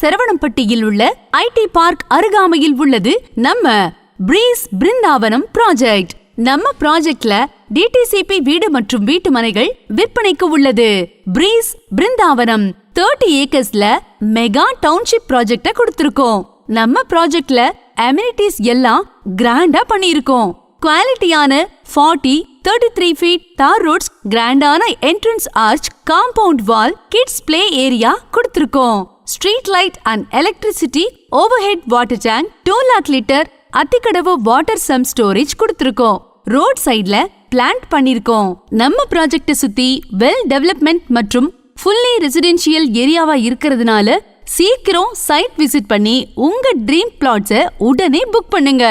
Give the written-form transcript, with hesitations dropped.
சரவணம்பட்டியில் உள்ள IT park அருகாமையில் உள்ளது நம்ம பிரீஸ் பிருந்தாவனம் ப்ராஜெக்ட். நம்ம ப்ராஜெக்ட்ல டிடிசிபி வீடு மற்றும் வீட்டு மனைகள் விற்பனைக்கு உள்ளது. பிரீஸ் பிருந்தாவனம் 30 ஏக்கர்ஸ்ல மெகா டவுன்ஷிப் ப்ராஜெக்ட கொடுத்திருக்கோம். நம்ம ப்ராஜெக்ட்ல அமெனிட்டிஸ் எல்லாம் கிராண்டா பண்ணியிருக்கோம். குவாலிட்டியான 40-33 ஃபீட் தார் ரோட்ஸ், கிராண்டான entrance arch, compound wall, kids play area கொடுத்திருக்கோம். Street light and electricity, overhead water tank, 2 lakh litre Athikadavu water sump storage கொடுத்திருக்கோம். ரோட் சைட்ல பிளான்ட் பண்ணிருக்கோம். நம்ம ப்ராஜெக்ட சுத்தி வெல் டெவலப்மெண்ட் மற்றும் ஃபுல்லி ரெசிடென்ஷியல் ஏரியாவா இருக்கிறதுனால சீக்கிரம் சைட் விசிட் பண்ணி உங்க ட்ரீம் பிளாட்ஸை உடனே புக் பண்ணுங்க.